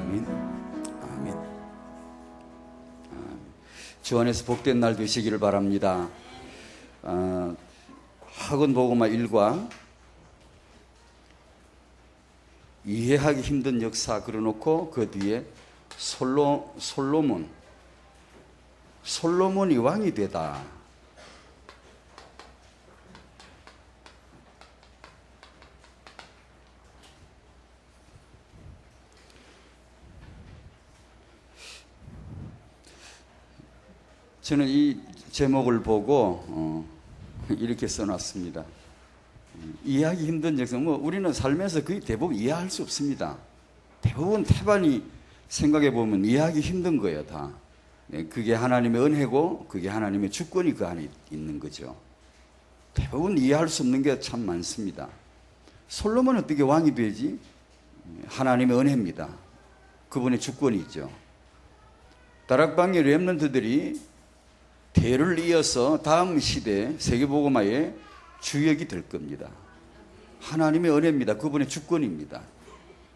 아멘. 아멘. 주 안에서 복된 날 되시기를 바랍니다. 학원 복음화 1과 이해하기 힘든 역사 그려놓고 그 뒤에 솔로몬이 왕이 되다. 저는 이 제목을 보고 이렇게 써놨습니다. 이해하기 힘든 역사. 우리는 살면서 거의 대부분 이해할 수 없습니다. 대부분 태반이 생각해 보면 이해하기 힘든 거예요, 다. 그게 하나님의 은혜고 그게 하나님의 주권이 그 안에 있는 거죠. 대부분 이해할 수 없는 게 참 많습니다. 솔로몬은 어떻게 왕이 되지? 하나님의 은혜입니다. 그분의 주권이 있죠. 다락방의 렘넌트들이 대를 이어서 다음 시대 세계복음화의 주역이 될 겁니다. 하나님의 은혜입니다. 그분의 주권입니다.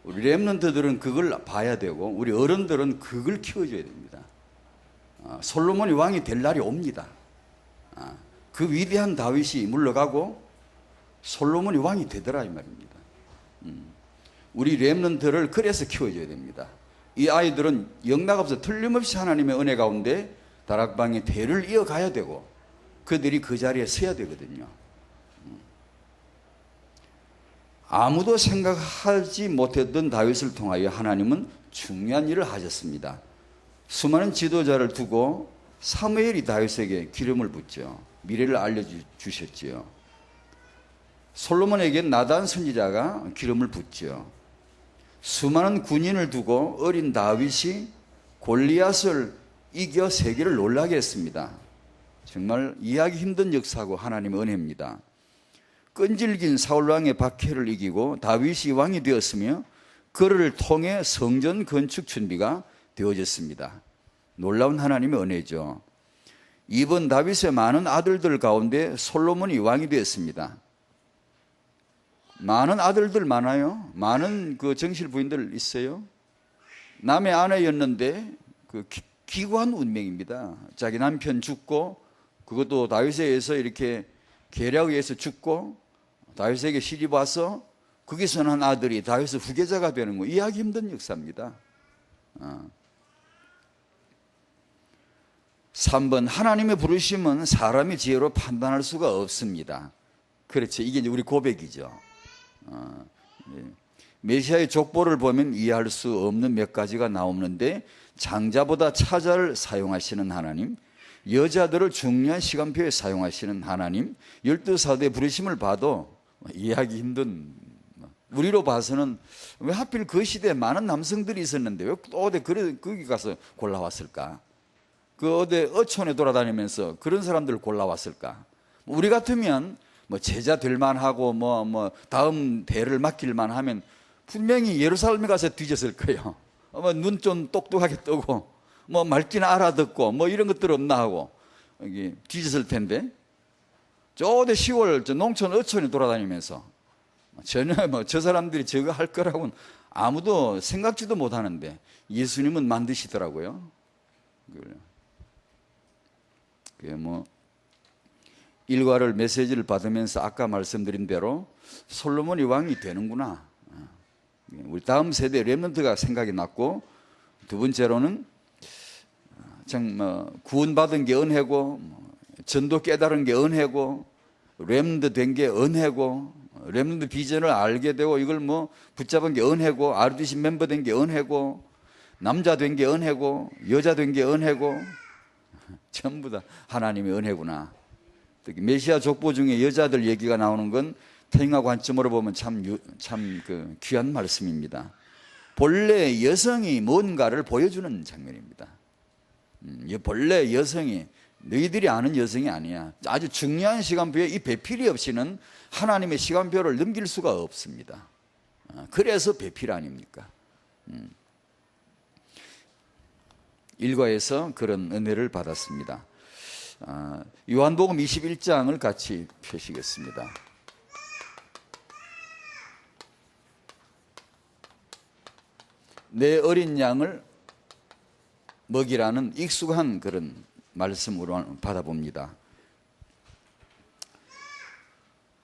우리 렘넌트들은 그걸 봐야 되고 우리 어른들은 그걸 키워줘야 됩니다. 솔로몬이 왕이 될 날이 옵니다. 그 위대한 다윗이 물러가고 솔로몬이 왕이 되더라 이 말입니다. 우리 렘넌트를 그래서 키워줘야 됩니다. 이 아이들은 영락없어 틀림없이 하나님의 은혜 가운데 다락방의 대를 이어가야 되고 그들이 그 자리에 서야 되거든요. 아무도 생각하지 못했던 다윗을 통하여 하나님은 중요한 일을 하셨습니다. 수많은 지도자를 두고 사무엘이 다윗에게 기름을 붓죠. 미래를 알려주셨지요. 솔로몬에게 나단 선지자가 기름을 붓죠. 수많은 군인을 두고 어린 다윗이 골리앗을 이겨 세계를 놀라게 했습니다. 정말 이해하기 힘든 역사고 하나님의 은혜입니다. 끈질긴 사울왕의 박해를 이기고 다윗이 왕이 되었으며 그를 통해 성전 건축 준비가 되어졌습니다. 놀라운 하나님의 은혜죠. 이번 다윗의 많은 아들들 가운데 솔로몬이 왕이 되었습니다. 많은 아들들 많아요. 많은 그 정실 부인들 있어요. 남의 아내였는데 그 기구한 운명입니다. 자기 남편 죽고 그것도 다윗에 의해서 이렇게 계략에 의해서 죽고 다윗에게 시집 와서 거기서 난 아들이 다윗의 후계자가 되는 거 이해하기 힘든 역사입니다. 3번 하나님의 부르심은 사람의 지혜로 판단할 수가 없습니다. 그렇죠. 이게 이제 우리 고백이죠. 메시아의 족보를 보면 이해할 수 없는 몇 가지가 나오는데 장자보다 차자를 사용하시는 하나님, 여자들을 중요한 시간표에 사용하시는 하나님, 12사도의 부르심을 봐도 이해하기 힘든, 우리로 봐서는 왜 하필 그 시대에 많은 남성들이 있었는데 왜 또 어디 거기 가서 골라왔을까? 그 어디 어촌에 돌아다니면서 그런 사람들을 골라왔을까? 우리 같으면 뭐 제자 될 만하고 뭐 다음 대를 맡길만 하면 분명히 예루살렘에 가서 뒤졌을 거예요. 눈 좀 똑똑하게 뜨고 뭐 말귀나 알아듣고 뭐 이런 것들 없나 하고 여기 뒤졌을 텐데 저 어디 시골 저 농촌 어촌에 돌아다니면서 전혀 뭐 저 사람들이 저거 할 거라고는 아무도 생각지도 못하는데 예수님은 만드시더라고요. 그게 뭐 일과를 메시지를 받으면서 아까 말씀드린 대로 솔로몬이 왕이 되는구나. 우리 다음 세대 렘넌트가 생각이 났고, 두 번째로는 구원받은 게 은혜고 전도 깨달은 게 은혜고 렘넌트 된 게 은혜고 렘넌트 비전을 알게 되고 이걸 뭐 붙잡은 게 은혜고 RDC 멤버 된 게 은혜고 남자 된 게 은혜고 여자 된 게 은혜고 전부 다 하나님의 은혜구나. 특히 메시아 족보 중에 여자들 얘기가 나오는 건 태영아 관점으로 보면 참 그 귀한 말씀입니다. 본래 여성이 뭔가를 보여주는 장면입니다. 본래 여성이 너희들이 아는 여성이 아니야. 아주 중요한 시간표에 이 배필이 없이는 하나님의 시간표를 넘길 수가 없습니다. 그래서 배필 아닙니까? 일과에서 그런 은혜를 받았습니다. 요한복음 21장을 같이 펴시겠습니다. 내 어린 양을 먹이라는 익숙한 그런 말씀으로 받아봅니다.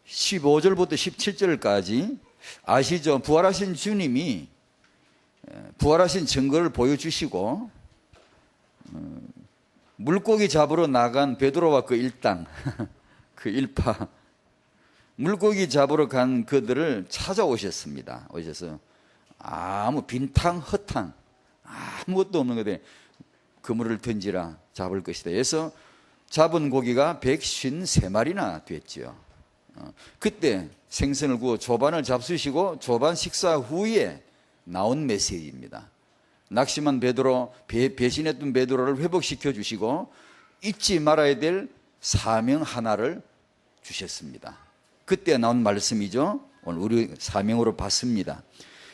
15절부터 17절까지 아시죠? 부활하신 주님이 부활하신 증거를 보여주시고 물고기 잡으러 나간 베드로와 그 일당 그 일파 물고기 잡으러 간 그들을 찾아오셨습니다. 오셔서 아무 빈탕 허탕 아무것도 없는 것에 그물을 던지라 잡을 것이다 해서 잡은 고기가 153마리나 됐죠. 그때 생선을 구워 조반을 잡수시고 조반 식사 후에 나온 메시지입니다. 낙심한 베드로, 배신했던 베드로를 회복시켜 주시고 잊지 말아야 될 사명 하나를 주셨습니다. 그때 나온 말씀이죠. 오늘 우리 사명으로 봤습니다.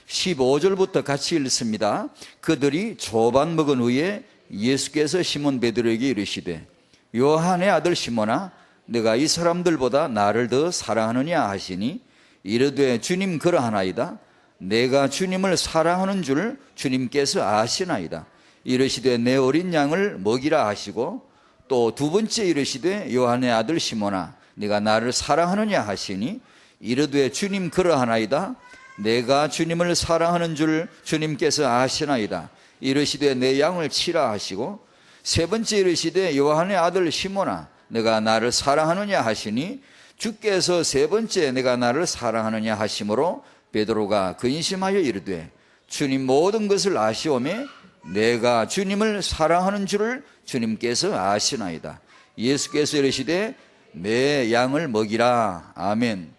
15절부터 같이 읽습니다. 그들이 조반 먹은 후에 예수께서 시몬 베드로에게 이르시되 요한의 아들 시몬아 내가 이 사람들보다 나를 더 사랑하느냐 하시니 이르되 주님 그러하나이다. 내가 주님을 사랑하는 줄 주님께서 아시나이다. 이르시되 내 어린 양을 먹이라 하시고 또 두 번째 이르시되 요한의 아들 시몬아 네가 나를 사랑하느냐 하시니 이르되 주님 그러하나이다. 내가 주님을 사랑하는 줄 주님께서 아시나이다. 이르시되 내 양을 치라 하시고 세 번째 이르시되 요한의 아들 시몬아 내가 나를 사랑하느냐 하시니 주께서 세 번째 내가 나를 사랑하느냐 하심으로 베드로가 근심하여 이르되 주님 모든 것을 아시오매 내가 주님을 사랑하는 줄을 주님께서 아시나이다. 예수께서 이르시되 내 양을 먹이라. 아멘.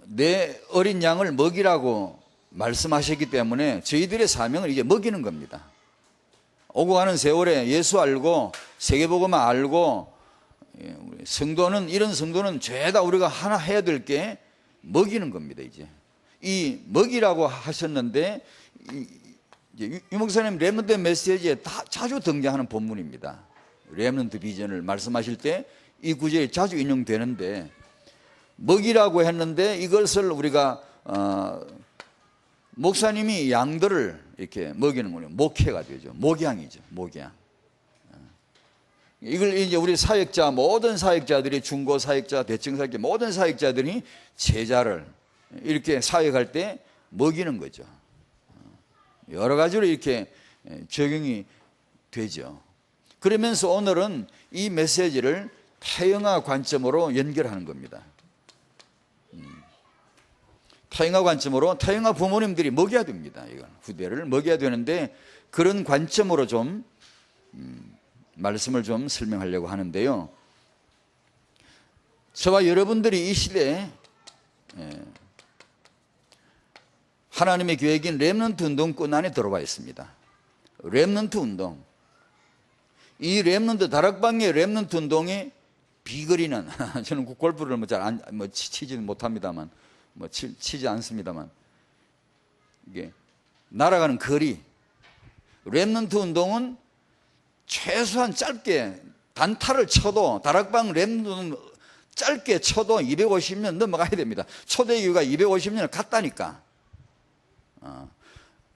내 어린 양을 먹이라고 말씀하셨기 때문에 저희들의 사명을 이제 먹이는 겁니다. 오고 가는 세월에 예수 알고 세계복음만 알고 성도는 이런 성도는 죄다 우리가 하나 해야 될 게 먹이는 겁니다. 이제 이 먹이라고 하셨는데 유 목사님 렘넌트 메시지에 다 자주 등장하는 본문입니다. 렘넌트 비전을 말씀하실 때 이 구절이 자주 인용되는데 먹이라고 했는데 이것을 우리가 목사님이 양들을 이렇게 먹이는 거예요. 목회가 되죠. 목양이죠. 목양. 이걸 이제 우리 사역자 모든 사역자들이 중고 사역자, 대청 사역자 모든 사역자들이 제자를 이렇게 사역할 때 먹이는 거죠. 여러 가지로 이렇게 적용이 되죠. 그러면서 오늘은 이 메시지를 태영아 관점으로 연결하는 겁니다. 태영아 관점으로 태영아 부모님들이 먹여야 됩니다. 이건 후대를 먹여야 되는데 그런 관점으로 좀 말씀을 좀 설명하려고 하는데요. 저와 여러분들이 이 시대에 하나님의 계획인 렘넌트 운동권 안에 들어와 있습니다. 렘넌트 운동. 이 렘넌트 다락방의 렘넌트 운동의 비거리는 저는 골프를 잘 치지는 못합니다만 치지 않습니다만 이게 날아가는 거리. 렘넌트 운동은 최소한 짧게 단타를 쳐도 다락방 렘넌트는 짧게 쳐도 250년 넘어가야 됩니다. 초대교회가 250년을 갔다니까.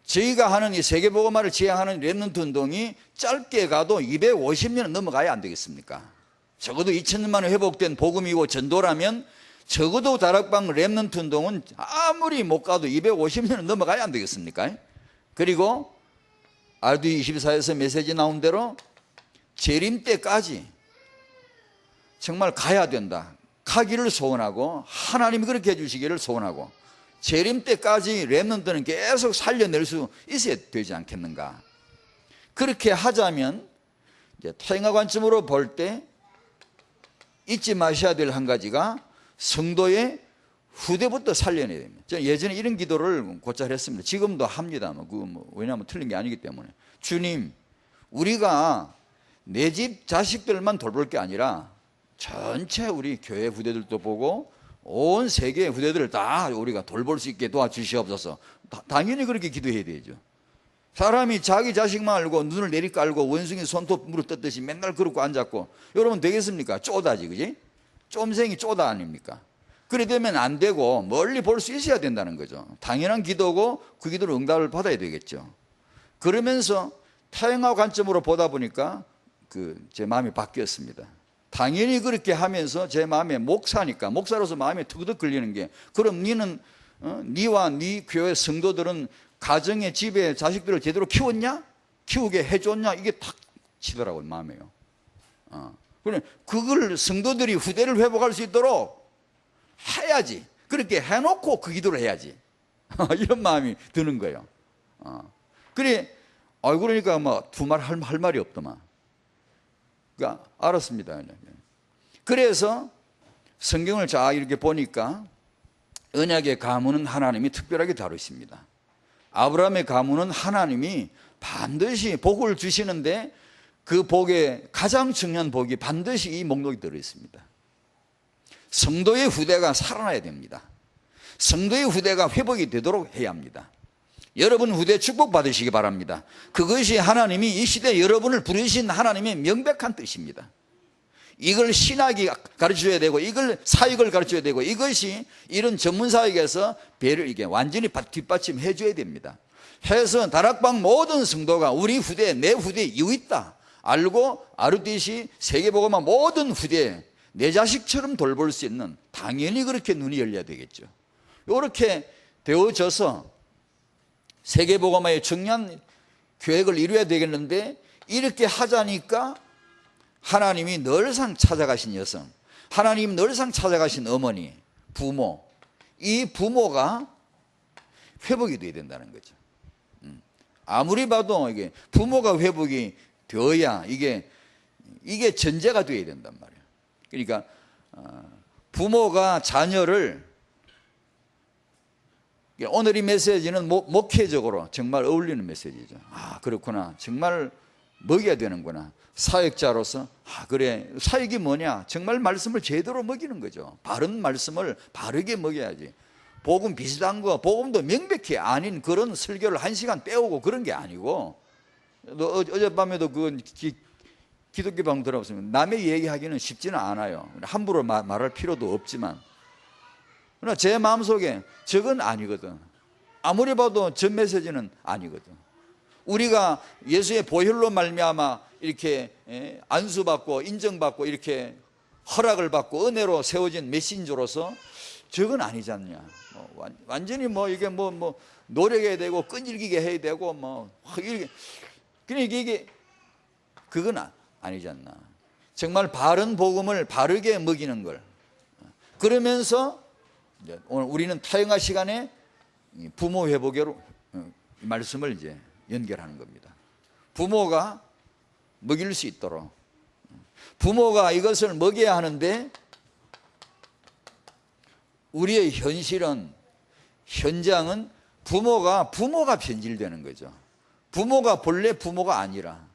저희가 하는 이 세계복음화를 지향하는 렘넌트 운동이 짧게 가도 250년은 넘어가야 안 되겠습니까? 적어도 2000년만에 회복된 복음이고 전도라면 적어도 다락방 렘넌트 운동은 아무리 못 가도 250년은 넘어가야 안 되겠습니까? 그리고 RD24에서 메시지 나온 대로 재림 때까지 정말 가야 된다. 가기를 소원하고 하나님이 그렇게 해주시기를 소원하고 재림 때까지 렘넌트는 계속 살려낼 수 있어야 되지 않겠는가. 그렇게 하자면 이제 태영아 관점으로 볼 때 잊지 마셔야 될 한 가지가 성도의 후대부터 살려내야 됩니다. 저는 예전에 이런 기도를 곧잘 했습니다. 지금도 합니다. 왜냐하면 틀린 게 아니기 때문에. 주님, 우리가 내 집 자식들만 돌볼 게 아니라 전체 우리 교회 후대들도 보고 온 세계의 후대들을 다 우리가 돌볼 수 있게 도와주시옵소서. 당연히 그렇게 기도해야 되죠. 사람이 자기 자식만 알고 눈을 내리깔고 원숭이 손톱 물어 뜯듯이 맨날 그러고 앉았고 여러분 되겠습니까? 쪼다지, 그지? 쫌생이 쪼다 아닙니까? 그래 되면 안 되고 멀리 볼 수 있어야 된다는 거죠. 당연한 기도고 그 기도로 응답을 받아야 되겠죠. 그러면서 타영화 관점으로 보다 보니까 제 마음이 바뀌었습니다. 당연히 그렇게 하면서 제 마음에 목사로서 마음에 투구득 걸리는 게, 그럼 니는 니와 니 교회 성도들은 가정에 집에 자식들을 제대로 키웠냐? 키우게 해줬냐? 이게 탁 치더라고요, 마음에요. 그래, 그걸 성도들이 후대를 회복할 수 있도록 해야지. 그렇게 해놓고 그 기도를 해야지. 이런 마음이 드는 거예요. 그래, 그러니까 뭐 두말 할 말이 없더만. 그러니까 알았습니다. 그래서 성경을 이렇게 보니까 언약의 가문은 하나님이 특별하게 다루십니다. 아브라함의 가문은 하나님이 반드시 복을 주시는데 그 복의 가장 중요한 복이 반드시 이 목록이 들어있습니다. 성도의 후대가 살아나야 됩니다. 성도의 후대가 회복이 되도록 해야 합니다. 여러분 후대 축복받으시기 바랍니다. 그것이 하나님이 이 시대에 여러분을 부르신 하나님의 명백한 뜻입니다. 이걸 신학이 가르쳐줘야 되고, 이걸 사역을 가르쳐야 되고, 이것이 이런 전문사역에서 배를 이게 완전히 뒷받침해 줘야 됩니다. 해서 다락방 모든 성도가 우리 후대, 내 후대에 이유 있다 알고 아르디시 세계복음화 모든 후대에 내 자식처럼 돌볼 수 있는, 당연히 그렇게 눈이 열려야 되겠죠. 이렇게 되어져서 세계복음화의 중요한 계획을 이루어야 되겠는데, 이렇게 하자니까 하나님이 늘상 찾아가신 여성, 하나님 늘상 찾아가신 어머니, 부모, 이 부모가 회복이 돼야 된다는 거죠. 아무리 봐도 이게 부모가 회복이 되어야 이게 전제가 돼야 된단 말이에요. 그러니까 부모가 자녀를, 오늘 이 메시지는 목회적으로 정말 어울리는 메시지죠. 그렇구나, 정말 먹여야 되는구나. 사역자로서 그래, 사역이 뭐냐, 정말 말씀을 제대로 먹이는 거죠. 바른 말씀을 바르게 먹여야지. 복음 비슷한 거, 복음도 명백히 아닌 그런 설교를 1시간 빼오고 그런 게 아니고, 어젯밤에도 기독교 방 들어봤으면 남의 얘기하기는 쉽지는 않아요. 함부로 말할 필요도 없지만, 그러나 제 마음속에 저건 아니거든. 아무리 봐도 저 메시지는 아니거든. 우리가 예수의 보혈로 말미암아 이렇게 안수받고 인정받고 이렇게 허락을 받고 은혜로 세워진 메신저로서 저건 아니지 않냐. 완전히 이게 노력해야 되고 끈질기게 해야 되고 이게, 그러니까 이게 그건 아니지 않나. 정말 바른 복음을 바르게 먹이는 걸. 그러면서 오늘 우리는 타영화 시간에 부모 회복으로 말씀을 이제 연결하는 겁니다. 부모가 먹일 수 있도록, 부모가 이것을 먹여야 하는데, 우리의 현장은 부모가 변질되는 거죠. 부모가 본래 부모가 아니라,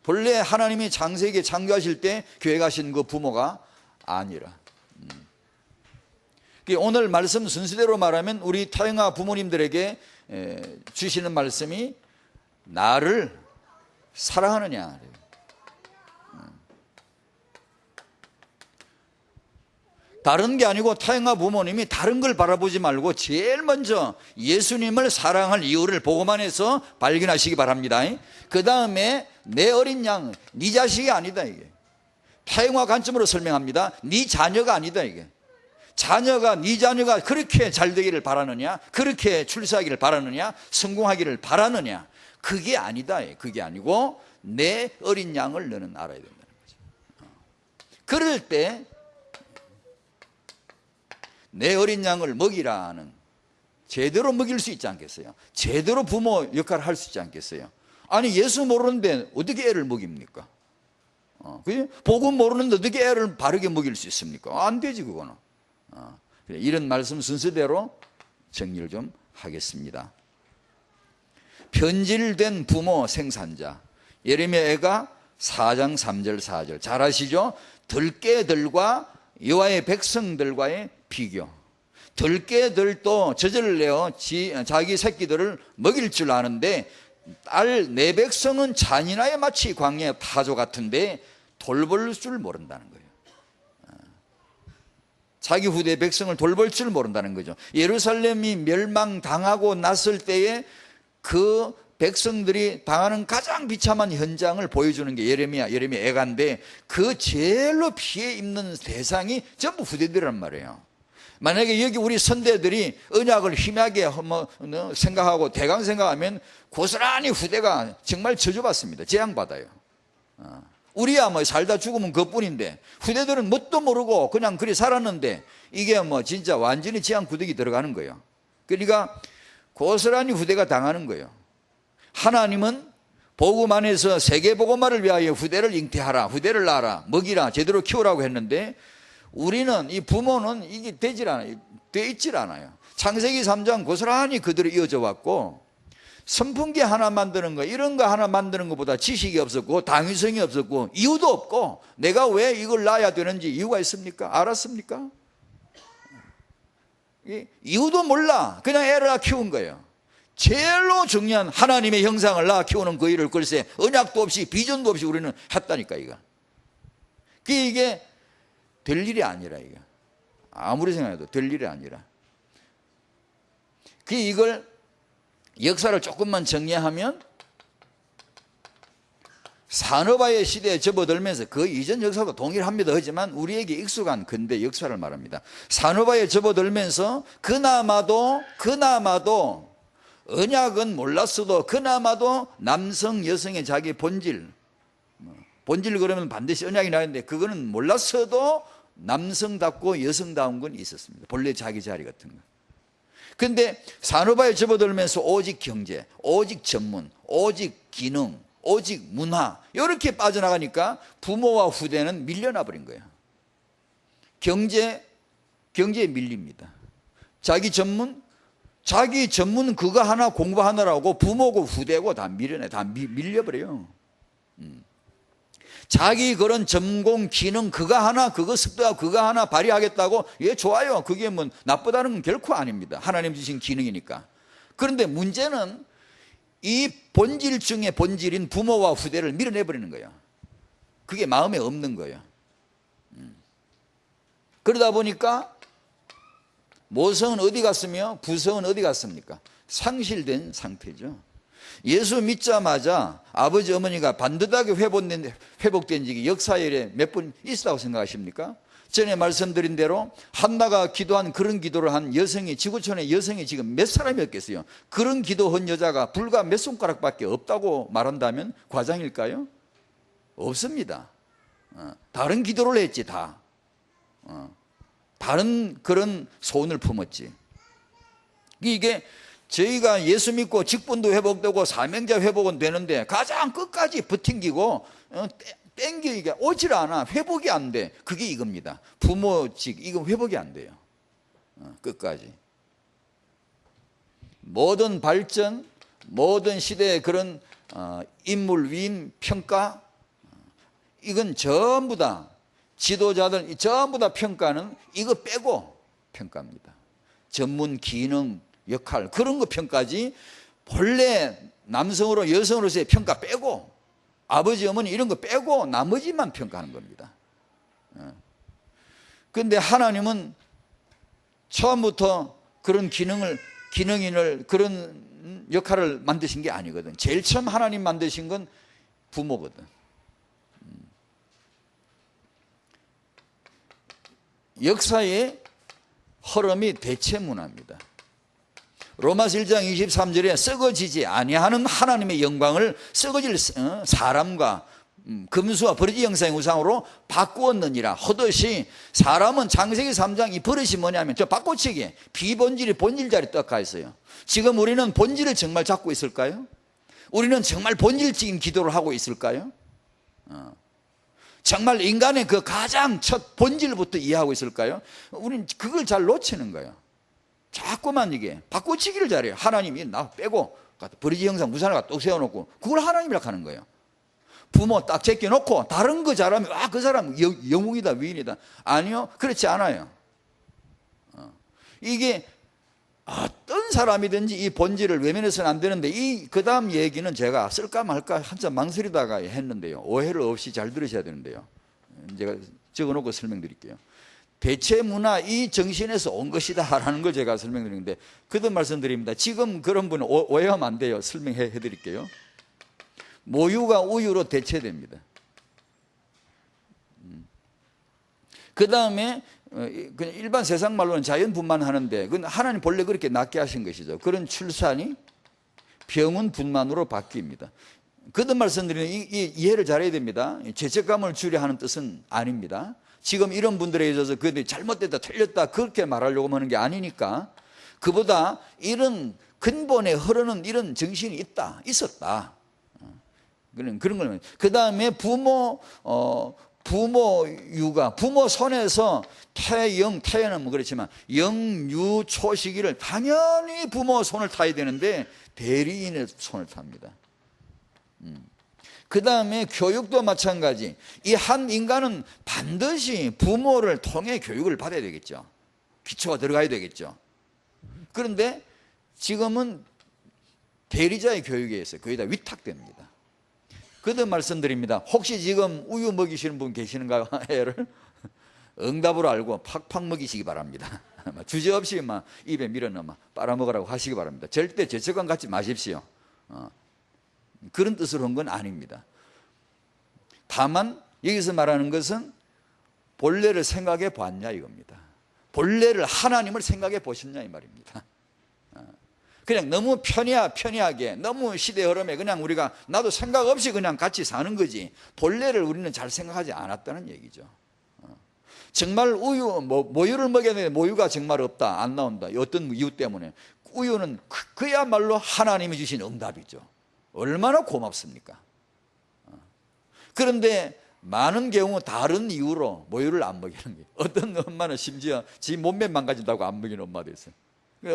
본래 하나님이 창세기에 창조하실 때 계획하신 그 부모가 아니라. 오늘 말씀 순서대로 말하면 우리 타영화 부모님들에게 주시는 말씀이 나를 사랑하느냐. 다른 게 아니고 타영화 부모님이 다른 걸 바라보지 말고 제일 먼저 예수님을 사랑할 이유를 복음 안에서 발견하시기 바랍니다. 그 다음에 내 어린 양, 네 자식이 아니다 이게. 타영화 관점으로 설명합니다. 네 자녀가 아니다 이게. 네 자녀가 그렇게 잘 되기를 바라느냐, 그렇게 출세하기를 바라느냐, 성공하기를 바라느냐, 그게 아니다. 그게 아니고 내 어린 양을 너는 알아야 된다는 거죠. 그럴 때 내 어린 양을 먹이라는, 제대로 먹일 수 있지 않겠어요? 제대로 부모 역할을 할 수 있지 않겠어요? 아니 예수 모르는데 어떻게 애를 먹입니까? 복음 모르는데 어떻게 애를 바르게 먹일 수 있습니까? 안 되지 그거는. 이런 말씀 순서대로 정리를 좀 하겠습니다. 변질된 부모 생산자, 예레미야가 4장 3절 4절 잘 아시죠? 들깨들과 여호와의 백성들과의 비교. 들깨들도 젖을 내어 자기 새끼들을 먹일 줄 아는데 내 백성은 잔인하에 마치 광야의 타조 같은데 돌볼 줄 모른다는 거예요. 자기 후대 백성을 돌볼 줄 모른다는 거죠. 예루살렘이 멸망당하고 났을 때에 그 백성들이 당하는 가장 비참한 현장을 보여주는 게 예레미야 애가인데, 그 제일로 피해 입는 대상이 전부 후대들이란 말이에요. 만약에 여기 우리 선대들이 언약을 희미하게 생각하고 대강 생각하면 고스란히 후대가 정말 저주받습니다. 재앙받아요. 우리야 뭐 살다 죽으면 그뿐인데, 후대들은 뭣도 모르고 그냥 그리 살았는데 이게 뭐 진짜 완전히 재앙 구덩이 들어가는 거예요. 그러니까 고스란히 후대가 당하는 거예요. 하나님은 복음 안에서 세계복음화를 위하여 후대를 잉태하라, 후대를 낳아라, 먹이라, 제대로 키우라고 했는데, 우리는 이 부모는 이게 돼 있질 않아요. 창세기 3장 고스란히 그대로 이어져 왔고, 선풍기 하나 만드는 거, 이런 거 하나 만드는 것보다 지식이 없었고 당위성이 없었고 이유도 없고, 내가 왜 이걸 낳아야 되는지 이유가 있습니까? 알았습니까? 이유도 몰라. 그냥 애를 낳아 키운 거예요. 제일로 중요한 하나님의 형상을 낳아 키우는 그 일을 글쎄 언약도 없이 비전도 없이 우리는 했다니까. 이게 될 일이 아니라, 이게 아무리 생각해도 될 일이 아니라. 이걸 역사를 조금만 정리하면, 산업화의 시대에 접어들면서 그 이전 역사도 동일합니다. 하지만 우리에게 익숙한 근대 역사를 말합니다. 산업화에 접어들면서 그나마도 언약은 몰랐어도 그나마도 남성 여성의 자기 본질 그러면 반드시 언약이 나는데, 그거는 몰랐어도 남성답고 여성다운 건 있었습니다. 본래 자기 자리 같은 거. 근데 산업화에 접어들면서 오직 경제, 오직 전문, 오직 기능, 오직 문화, 이렇게 빠져나가니까 부모와 후대는 밀려나 버린 거예요. 경제에 밀립니다. 자기 전문 그거 하나 공부하느라고 부모고 후대고 다 밀려버려요. 자기 그런 전공 기능 그거 습득하고 그거 하나 발휘하겠다고, 예, 좋아요. 그게 뭐 나쁘다는 건 결코 아닙니다. 하나님 주신 기능이니까. 그런데 문제는 이 본질 중에 본질인 부모와 후대를 밀어내버리는 거예요. 그게 마음에 없는 거예요. 그러다 보니까 모성은 어디 갔으며 부성은 어디 갔습니까? 상실된 상태죠. 예수 믿자마자 아버지 어머니가 반듯하게 회복된 적이 역사에 몇 번 있었다고 생각하십니까? 전에 말씀드린 대로 한나가 기도한 그런 기도를 한 여성이, 지구촌의 여성이 지금 몇 사람이었겠어요? 그런 기도한 여자가 불과 몇 손가락밖에 없다고 말한다면 과장일까요? 없습니다. 다른 기도를 했지, 다. 다른 그런 소원을 품었지. 이게 저희가 예수 믿고 직분도 회복되고 사명자 회복은 되는데, 가장 끝까지 버팅기고 땡기기가 오질 않아. 회복이 안 돼. 그게 이겁니다. 부모직, 이건 회복이 안 돼요. 끝까지. 모든 발전, 모든 시대의 그런 인물 위임 평가, 이건 전부 다 지도자들 전부 다 평가는 이거 빼고 평가합니다. 전문 기능 역할 그런 거 평가지, 본래 남성으로 여성으로서의 평가 빼고, 아버지 어머니 이런 거 빼고 나머지만 평가하는 겁니다. 그런데 하나님은 처음부터 그런 기능인을 그런 역할을 만드신 게 아니거든. 제일 처음 하나님 만드신 건 부모거든. 역사의 흐름이 대체 문화입니다. 로마서 1장 23절에 썩어지지 아니하는 하나님의 영광을 썩어질 사람과 금수와 버러지 형상의 우상으로 바꾸었느니라 하듯이, 사람은 창세기 3장 이 버릇이 뭐냐면 저 바꿔치기, 비본질이 본질 자리에 떡가 있어요. 지금 우리는 본질을 정말 잡고 있을까요? 우리는 정말 본질적인 기도를 하고 있을까요? 정말 인간의 그 가장 첫 본질부터 이해하고 있을까요? 우리는 그걸 잘 놓치는 거예요. 자꾸만 이게 바꿔치기를 잘해요. 하나님이 나 빼고 버리지 형상 우산을 갖다 세워놓고 그걸 하나님이라고 하는 거예요. 부모 딱 제껴놓고 다른 거 잘하면 그 사람 영웅이다, 위인이다. 아니요, 그렇지 않아요. 이게 어떤 사람이든지 이 본질을 외면해서는 안 되는데, 그 다음 얘기는 제가 쓸까 말까 한참 망설이다가 했는데요, 오해를 없이 잘 들으셔야 되는데요, 제가 적어놓고 설명드릴게요. 대체 문화 이 정신에서 온 것이다라는 걸 제가 설명드리는데, 그도 말씀드립니다. 지금 그런 분은 오해하면 안 돼요. 설명해 드릴게요. 모유가 우유로 대체됩니다. 그 다음에 그냥 일반 세상 말로는 자연 분만하는데, 그건 하나님 본래 그렇게 낳게 하신 것이죠. 그런 출산이 병은 분만으로 바뀝니다. 그도 말씀드리는 이해를 잘해야 됩니다. 죄책감을 주려 하는 뜻은 아닙니다. 지금 이런 분들에 있어서 그게 잘못됐다 틀렸다 그렇게 말하려고 하는 게 아니니까, 그보다 이런 근본에 흐르는 이런 정신이 있었다. 그런 걸. 그 다음에 부모 육아, 부모 손에서 태어는 뭐 그렇지만 영유초 시기를 당연히 부모 손을 타야 되는데 대리인의 손을 탑니다. 그 다음에 교육도 마찬가지. 이 한 인간은 반드시 부모를 통해 교육을 받아야 되겠죠. 기초가 들어가야 되겠죠. 그런데 지금은 대리자의 교육에 의해서 거의 다 위탁됩니다. 그도 말씀드립니다. 혹시 지금 우유 먹이시는 분 계시는가요? 애를 응답으로 알고 팍팍 먹이시기 바랍니다. 주저없이 막 입에 밀어넣어 빨아먹으라고 하시기 바랍니다. 절대 죄책감 갖지 마십시오. 그런 뜻으로 한 건 아닙니다. 다만 여기서 말하는 것은 본래를 생각해 보았냐 이겁니다. 본래를, 하나님을 생각해 보셨냐 이 말입니다. 그냥 너무 편리하게 너무 시대 흐름에 그냥 우리가 나도 생각 없이 그냥 같이 사는 거지, 본래를 우리는 잘 생각하지 않았다는 얘기죠. 정말 모유를 먹여야 되는데 모유가 정말 없다, 안 나온다, 어떤 이유 때문에. 우유는 그야말로 하나님이 주신 응답이죠. 얼마나 고맙습니까? 그런데 많은 경우 다른 이유로 모유를 안 먹이는 거예요. 어떤 엄마는 심지어 지 몸매 망가진다고 안 먹이는 엄마도 있어요.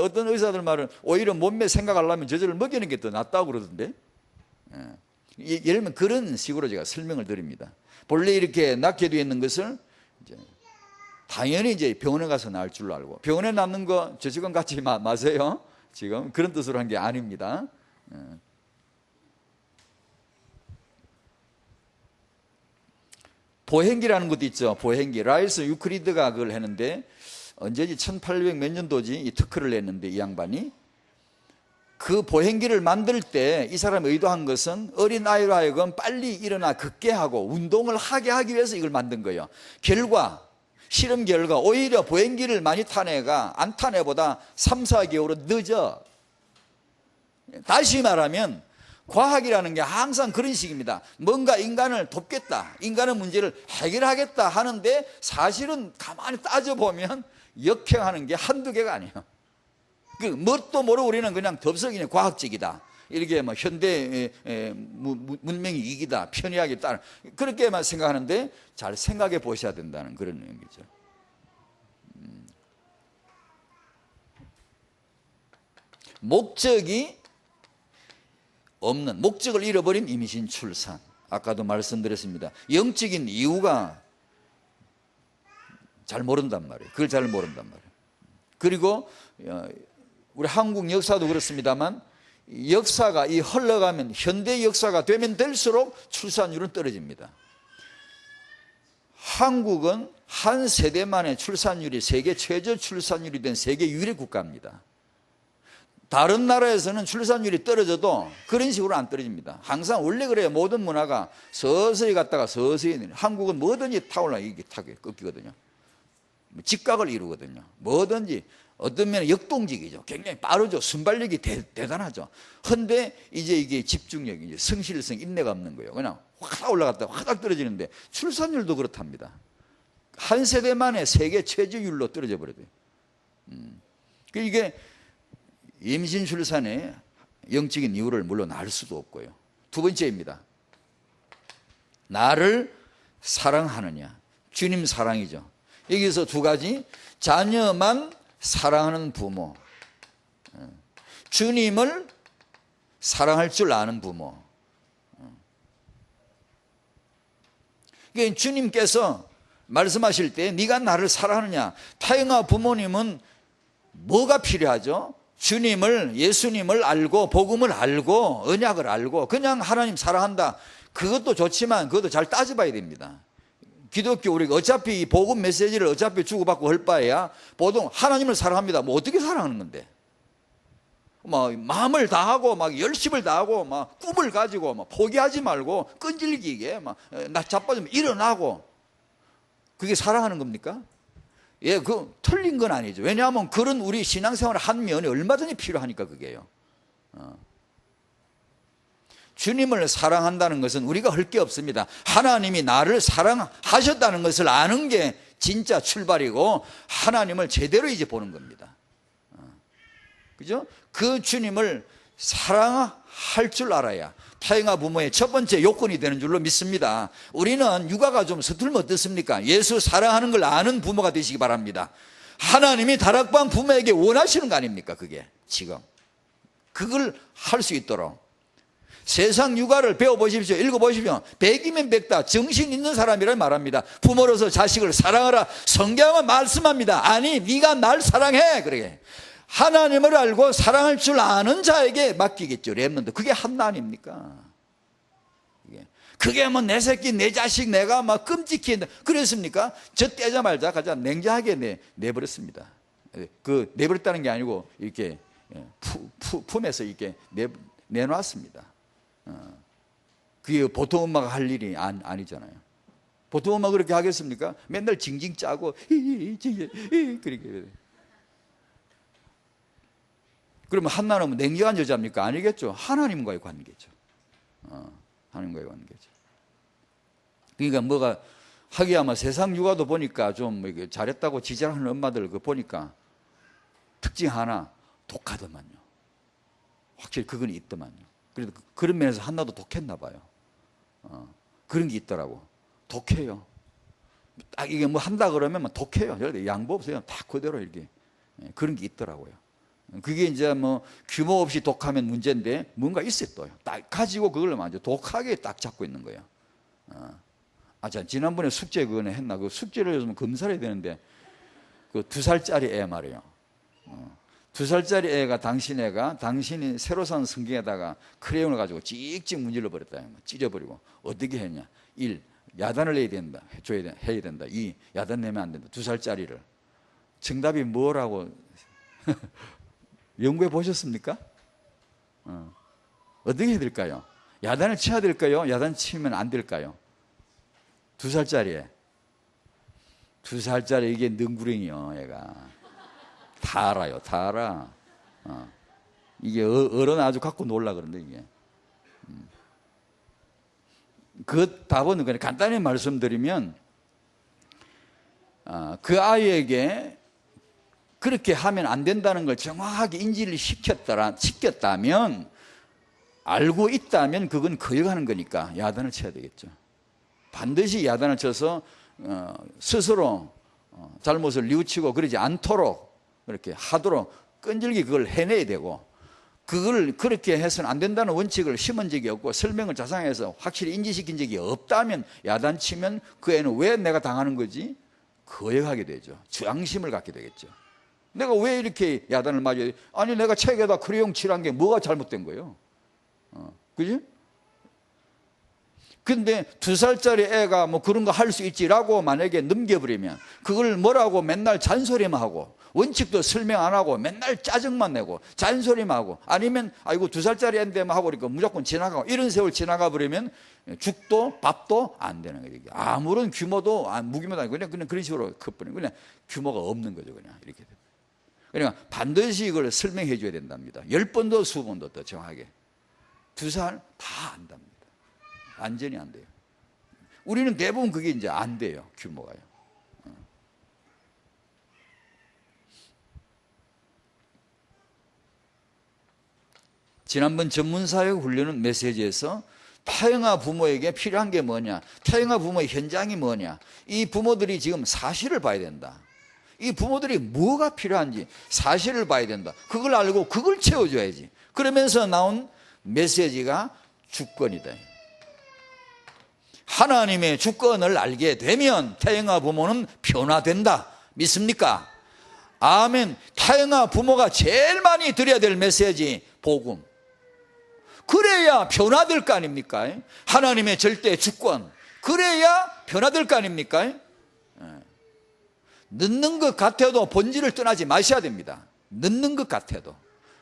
어떤 의사들 말은 오히려 몸매 생각하려면 저절로 먹이는 게 더 낫다고 그러던데. 예를 들면 그런 식으로 제가 설명을 드립니다. 본래 이렇게 낳게 되어 있는 것을 이제 당연히 이제 병원에 가서 낳을 줄로 알고, 병원에 낳는 거 죄책감 갖지 마세요. 지금 그런 뜻으로 한 게 아닙니다. 보행기라는 것도 있죠. 보행기. 라이스 유크리드가 그걸 했는데, 언제지 1800 몇 년도지 이 특허를 냈는데, 이 양반이 그 보행기를 만들 때 이 사람이 의도한 것은 어린 아이로 하여금 빨리 일어나 걷게 하고 운동을 하게 하기 위해서 이걸 만든 거예요. 실험 결과 오히려 보행기를 많이 탄 애가 안 탄 애보다 3, 4개월은 늦어. 다시 말하면 과학이라는 게 항상 그런 식입니다. 뭔가 인간을 돕겠다, 인간의 문제를 해결하겠다 하는데, 사실은 가만히 따져보면 역행하는 게 한두 개가 아니에요. 뭣도 모르고 우리는 그냥 덥석이네, 과학적이다, 이렇게 뭐 현대 문명이 이기다, 편리하게 따라 그렇게만 생각하는데, 잘 생각해 보셔야 된다는 그런 의미죠. 목적이 없는, 목적을 잃어버린 임신 출산. 아까도 말씀드렸습니다. 영적인 이유가 잘 모른단 말이에요. 그걸 잘 모른단 말이에요. 그리고 우리 한국 역사도 그렇습니다만, 역사가 흘러가면, 현대 역사가 되면 될수록 출산율은 떨어집니다. 한국은 한 세대 만에 출산율이 세계 최저 출산율이 된 세계 유일의 국가입니다. 다른 나라에서는 출산율이 떨어져도 그런 식으로 안 떨어집니다. 항상 원래 그래요. 모든 문화가 서서히 갔다가 서서히 내려. 한국은 뭐든지 타올라 이게 타게 꺾이거든요. 직각을 이루거든요. 뭐든지 어떤 면에 역동적이죠. 굉장히 빠르죠. 순발력이 대단하죠. 그런데 이제 이게 집중력이, 이제 성실성, 인내가 없는 거예요. 그냥 확 올라갔다가 확 떨어지는데, 출산율도 그렇답니다. 한 세대 만에 세계 최저율로 떨어져 버려요. 이게 임신 출산의 영적인 이유를 물론 알 수도 없고요. 두 번째입니다. 나를 사랑하느냐. 주님 사랑이죠. 여기서 두 가지. 자녀만 사랑하는 부모, 주님을 사랑할 줄 아는 부모. 그러니까 주님께서 말씀하실 때 네가 나를 사랑하느냐. 타영아 부모님은 뭐가 필요하죠? 주님을, 예수님을 알고 복음을 알고 언약을 알고 그냥 하나님 사랑한다, 그것도 좋지만 그것도 잘 따져봐야 됩니다. 기독교 우리가 어차피 이 복음 메시지를 어차피 주고받고 할 바에야 보통 하나님을 사랑합니다. 뭐 어떻게 사랑하는 건데? 막 마음을 다하고 막 열심을 다하고 막 꿈을 가지고 막 포기하지 말고 끈질기게 막 나 자빠지면 일어나고 그게 사랑하는 겁니까? 예, 그 틀린 건 아니죠. 왜냐하면 그런 우리 신앙생활 한 면이 얼마든지 필요하니까 그게요. 주님을 사랑한다는 것은 우리가 할 게 없습니다. 하나님이 나를 사랑하셨다는 것을 아는 게 진짜 출발이고 하나님을 제대로 이제 보는 겁니다. 그죠? 그 주님을 사랑할 줄 알아야 타인과 부모의 첫 번째 요건이 되는 줄로 믿습니다. 우리는 육아가 좀 서툴면 어떻습니까? 예수 사랑하는 걸 아는 부모가 되시기 바랍니다. 하나님이 다락방 부모에게 원하시는 거 아닙니까? 그게 지금 그걸 할 수 있도록 세상 육아를 배워보십시오. 읽어보십시오. 백이면 백다 정신 있는 사람이라 말합니다. 부모로서 자식을 사랑하라. 성경은 말씀합니다. 아니 네가 날 사랑해. 그래. 하나님을 알고 사랑할 줄 아는 자에게 맡기겠죠. 렘넌트. 그게 한나 아닙니까? 그게 뭐 내 새끼 내 자식 내가 막 끔찍히 그랬습니까? 저 떼자말자 가장 냉정하게 내버렸습니다. 그 내버렸다는 게 아니고 이렇게 품에서 이렇게 내놨습니다. 그게 보통 엄마가 할 일이 아니잖아요. 보통 엄마가 그렇게 하겠습니까? 맨날 징징 짜고 그렇게. 그러면 한나는 냉정한 여자입니까? 아니겠죠. 하나님과의 관계죠. 하나님과의 관계죠. 그러니까 뭐가 하기야 뭐 세상 육아도 보니까 좀 잘했다고 지적하는 엄마들 그 보니까 특징 하나 독하더만요. 확실히 그건 있더만요. 그래도 그런 면에서 한나도 독했나 봐요. 그런 게 있더라고. 독해요. 딱 이게 뭐 한다 그러면 독해요. 양보 없어요. 다 그대로 이렇게 그런 게 있더라고요. 그게 이제 뭐 규모 없이 독하면 문제인데 뭔가 있어요 또요. 딱 가지고 그걸 아주 독하게 딱 잡고 있는 거예요. 자 지난번에 숙제 그거는 했나? 그 숙제를 요즘 검사를 해야 되는데 그 2살짜리 애 말이에요. 2살짜리 애가 당신이 새로 산 성경에다가 크레용을 가지고 찍찍 문질러 버렸다. 찢어버리고 어떻게 했냐? 1. 야단을 해야 된다. 해야 된다. 2. 야단 내면 안 된다. 2살짜리를. 정답이 뭐라고 연구해 보셨습니까? 어떻게 해야 될까요? 야단을 쳐야 될까요? 야단 치면 안 될까요? 2살짜리에 2살짜리 이게 능구렁이요. 얘가 다 알아요. 다 알아. 이게 어른 아주 갖고 놀라 그런데 이게 그 답은 그냥 간단히 말씀드리면 그 아이에게 그렇게 하면 안 된다는 걸 정확하게 인지를 시켰다면 알고 있다면 그건 거역하는 거니까 야단을 쳐야 되겠죠. 반드시 야단을 쳐서 스스로 잘못을 뉘우치고 그러지 않도록 그렇게 하도록 끈질기 그걸 해내야 되고 그걸 그렇게 해서는 안 된다는 원칙을 심은 적이 없고 설명을 자상해서 확실히 인지시킨 적이 없다면 야단 치면 그 애는 왜 내가 당하는 거지? 거역하게 되죠. 주앙심을 갖게 되겠죠. 내가 왜 이렇게 야단을 맞아야 돼? 아니 내가 책에다 크레용 칠한 게 뭐가 잘못된 거예요? 그지? 근데 2살짜리 애가 뭐 그런 거 할 수 있지라고 만약에 넘겨버리면 그걸 뭐라고 맨날 잔소리만 하고 원칙도 설명 안 하고 맨날 짜증만 내고 잔소리만 하고 아니면 아이고 2살짜리 애인데만 하고 그러니까 무조건 지나가고 이런 세월 지나가 버리면 죽도 밥도 안 되는 거예요. 아무런 규모도 무규모도 아니고 그냥 그런 식으로 커버리는 그냥 규모가 없는 거죠. 그냥 이렇게. 그러니까 반드시 이걸 설명해 줘야 된답니다. 10번도 20번도 더 정확하게. 2살 다 안답니다. 완전히 안 돼요. 우리는 대부분 그게 이제 안 돼요. 규모가요. 지난번 전문사역 훈련은 메시지에서 타영아 부모에게 필요한 게 뭐냐, 타영아 부모의 현장이 뭐냐, 이 부모들이 지금 사실을 봐야 된다. 이 부모들이 뭐가 필요한지 사실을 봐야 된다. 그걸 알고 그걸 채워줘야지. 그러면서 나온 메시지가 주권이다. 하나님의 주권을 알게 되면 타영아 부모는 변화된다. 믿습니까? 아멘. 타영아 부모가 제일 많이 드려야 될 메시지 복음. 그래야 변화될 거 아닙니까? 하나님의 절대 주권, 그래야 변화될 거 아닙니까? 늦는 것 같아도 본질을 떠나지 마셔야 됩니다. 늦는 것 같아도.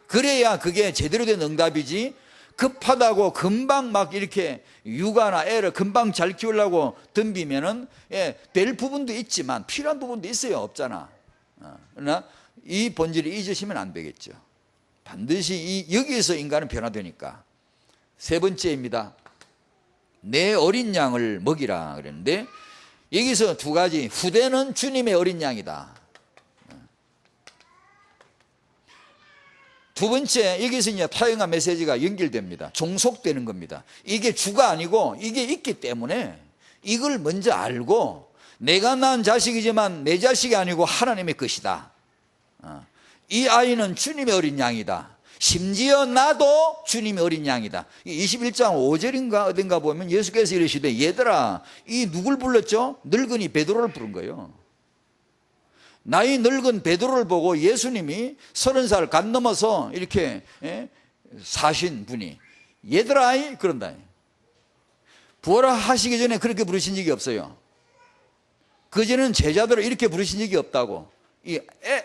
그래야 그게 제대로 된 응답이지, 급하다고 금방 막 이렇게 육아나 애를 금방 잘 키우려고 덤비면은, 될 부분도 있지만 필요한 부분도 있어요. 없잖아. 그러나 이 본질을 잊으시면 안 되겠죠. 반드시 여기에서 인간은 변화되니까. 세 번째입니다. 내 어린 양을 먹이라 그랬는데, 여기서 두 가지. 후대는 주님의 어린 양이다. 두 번째, 여기서 이제 타영화 메시지가 연결됩니다. 종속되는 겁니다. 이게 주가 아니고 이게 있기 때문에 이걸 먼저 알고, 내가 낳은 자식이지만 내 자식이 아니고 하나님의 것이다. 이 아이는 주님의 어린 양이다. 심지어 나도 주님의 어린 양이다. 21장 5절인가 어딘가 보면 예수께서 이러시되, 얘들아, 이 누굴 불렀죠? 늙은이 베드로를 부른 거예요. 나이 늙은 베드로를 보고 예수님이 30살 간 넘어서 이렇게 사신 분이 얘들아 그런다. 부활하시기 전에 그렇게 부르신 적이 없어요. 그전에는 제자들을 이렇게 부르신 적이 없다고.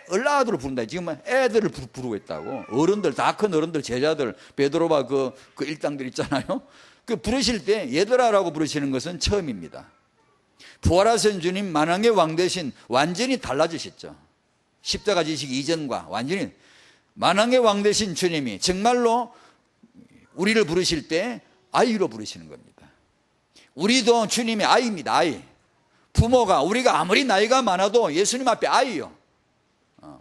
얼라들을 부른다. 지금 애들을 부르고 있다고. 어른들, 다 큰 어른들, 제자들, 베드로와 그 일당들 있잖아요. 그 부르실 때 얘들아라고 부르시는 것은 처음입니다. 부활하신 주님, 만왕의 왕 대신 완전히 달라지셨죠. 십자가 지식 이전과 완전히. 만왕의 왕 대신 주님이 정말로 우리를 부르실 때 아이로 부르시는 겁니다. 우리도 주님의 아이입니다. 아이. 부모가, 우리가 아무리 나이가 많아도 예수님 앞에 아이요.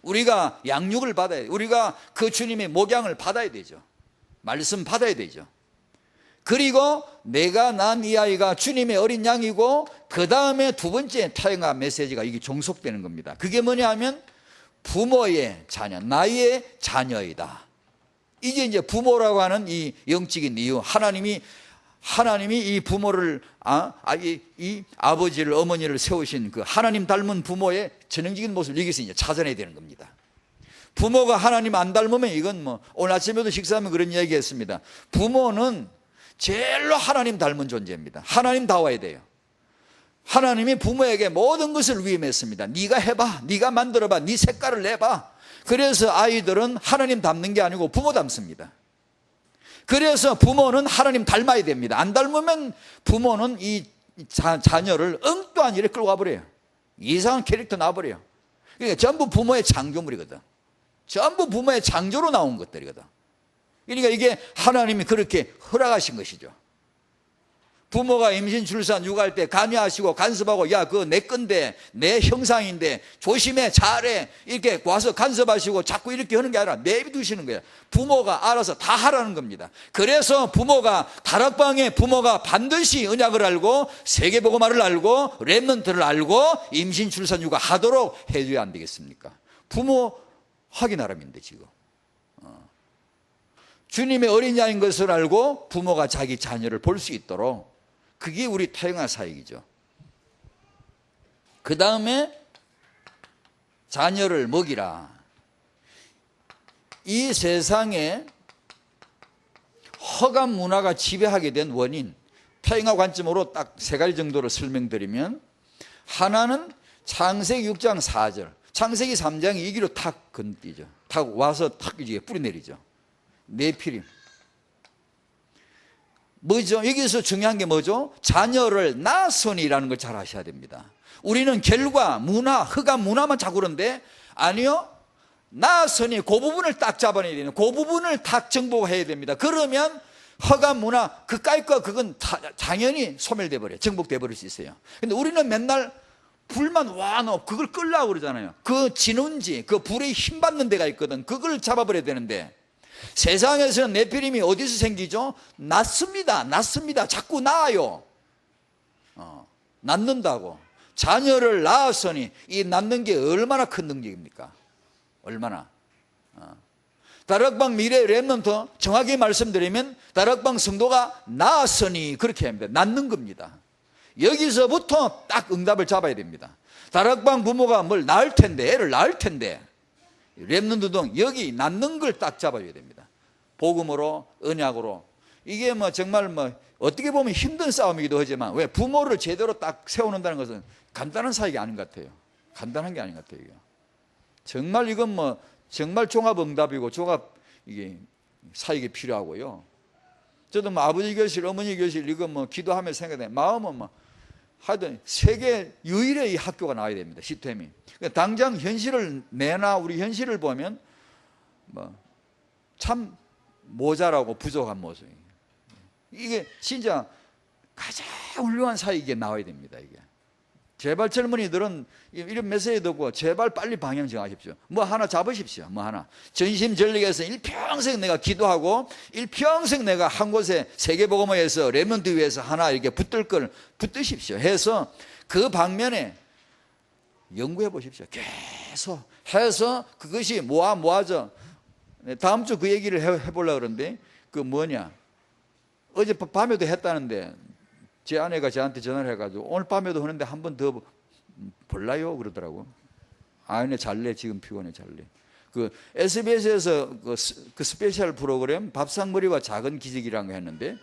우리가 양육을 받아야 돼요. 우리가 그 주님의 목양을 받아야 되죠. 말씀 받아야 되죠. 그리고 내가 낳은 이 아이가 주님의 어린 양이고, 그 다음에 두 번째 타영화 메시지가 이게 종속되는 겁니다. 그게 뭐냐 하면 부모의 자녀, 나의 자녀이다. 이게 이제 부모라고 하는 이 영적인 이유. 하나님이 이 부모를, 이 아버지를, 어머니를 세우신 그 하나님 닮은 부모의 전형적인 모습을 여기서 이제 찾아내야 되는 겁니다. 부모가 하나님 안 닮으면, 이건 뭐, 오늘 아침에도 식사하면 그런 이야기 했습니다. 부모는 제일로 하나님 닮은 존재입니다. 하나님 다워야 돼요. 하나님이 부모에게 모든 것을 위임했습니다. 네가 해봐, 네가 만들어봐, 네 색깔을 내봐. 그래서 아이들은 하나님 닮는 게 아니고 부모 닮습니다. 그래서 부모는 하나님 닮아야 됩니다. 안 닮으면 부모는 이 자녀를 엉뚱한 일에 끌고 가버려요. 이상한 캐릭터 나와버려요. 그러니까 전부 부모의 창조물이거든. 전부 부모의 창조로 나온 것들이거든. 그러니까 이게 하나님이 그렇게 허락하신 것이죠. 부모가 임신, 출산, 육아할 때 관여하시고 간섭하고, 야, 그거 내 건데, 내 형상인데 조심해, 잘해, 이렇게 와서 간섭하시고 자꾸 이렇게 하는 게 아니라 내비두시는 거예요. 부모가 알아서 다 하라는 겁니다. 그래서 부모가, 다락방에 부모가 반드시 언약을 알고 세계복음화를 알고 렘넌트를 알고 임신, 출산, 육아 하도록 해줘야 안 되겠습니까? 부모 하기 나름인데 지금. 주님의 어린 양인 것을 알고 부모가 자기 자녀를 볼 수 있도록, 그게 우리 타영화 사역이죠. 그 다음에 자녀를 먹이라. 이 세상에 허감 문화가 지배하게 된 원인, 타영화 관점으로 딱 세 가지 정도로 설명드리면, 하나는 창세기 6장 4절, 창세기 3장이 이 길로 탁 건너뛰죠. 탁 와서 탁 이제 뿌리내리죠. 네피림. 뭐죠? 여기서 중요한 게 뭐죠? 자녀를 낳았으니라는 걸 잘 아셔야 됩니다. 우리는 결과, 문화, 흑암 문화만 자꾸 그런데, 아니요. 낳았으니 그 부분을 딱 잡아내야 되는, 그 부분을 딱 정복해야 됩니다. 그러면 흑암 문화, 그까이 거 그건 당연히 소멸돼 버려요. 정복돼 버릴 수 있어요. 근데 우리는 맨날 불만 와너 그걸 끌려고 그러잖아요. 그 진원지, 그 불에 힘 받는 데가 있거든. 그걸 잡아버려야 되는데, 세상에서는 네피림이 어디서 생기죠? 낳습니다. 자꾸 낳아요. 낳는다고. 자녀를 낳았으니, 이 낳는 게 얼마나 큰 능력입니까? 얼마나. 다락방 미래 렘넌트 정확히 말씀드리면, 다락방 성도가 낳았으니 그렇게 합니다. 낳는 겁니다. 여기서부터 딱 응답을 잡아야 됩니다. 다락방 부모가 뭘 낳을 텐데, 애를 낳을 텐데, 렘넌트 등 여기 낳는 걸 딱 잡아야 됩니다. 복음으로, 언약으로. 이게 뭐 정말 뭐 어떻게 보면 힘든 싸움이기도 하지만, 왜 부모를 제대로 딱 세워놓는다는 것은 간단한 사역이 아닌 것 같아요. 간단한 게 아닌 것 같아요. 이게. 정말 이건 뭐 정말 종합응답이고 이게 사역이 필요하고요. 저도 뭐 아버지 교실, 어머니 교실 이거 뭐 기도하며 생각해. 마음은 뭐 하여튼 세계 유일의 이 학교가 나와야 됩니다. 시스템이. 당장 현실을 우리 현실을 보면 뭐 참 모자라고 부족한 모습이에요. 이게 진짜 가장 훌륭한 사역이 나와야 됩니다. 이게. 제발 젊은이들은 이런 메시지 듣고 제발 빨리 방향 정하십시오. 뭐 하나 잡으십시오. 뭐 하나. 전심전력에서 일평생 내가 기도하고 일평생 내가 한 곳에 세계복음화에서 렘넌트 위에서 하나 이렇게 붙들 걸 붙드십시오. 해서 그 방면에 연구해 보십시오. 계속 해서 그것이 모아져. 다음 주 그 얘기를 해보려고 그러는데 그 뭐냐. 어제 밤에도 했다는데 제 아내가 저한테 전화를 해가지고 오늘 밤에도 하는데 한 번 더 볼라요? 그러더라고. 아내 잘래. 지금 피곤해. 잘래. 그 SBS에서 그 스페셜 프로그램 밥상머리와 작은 기적이라는 거 했는데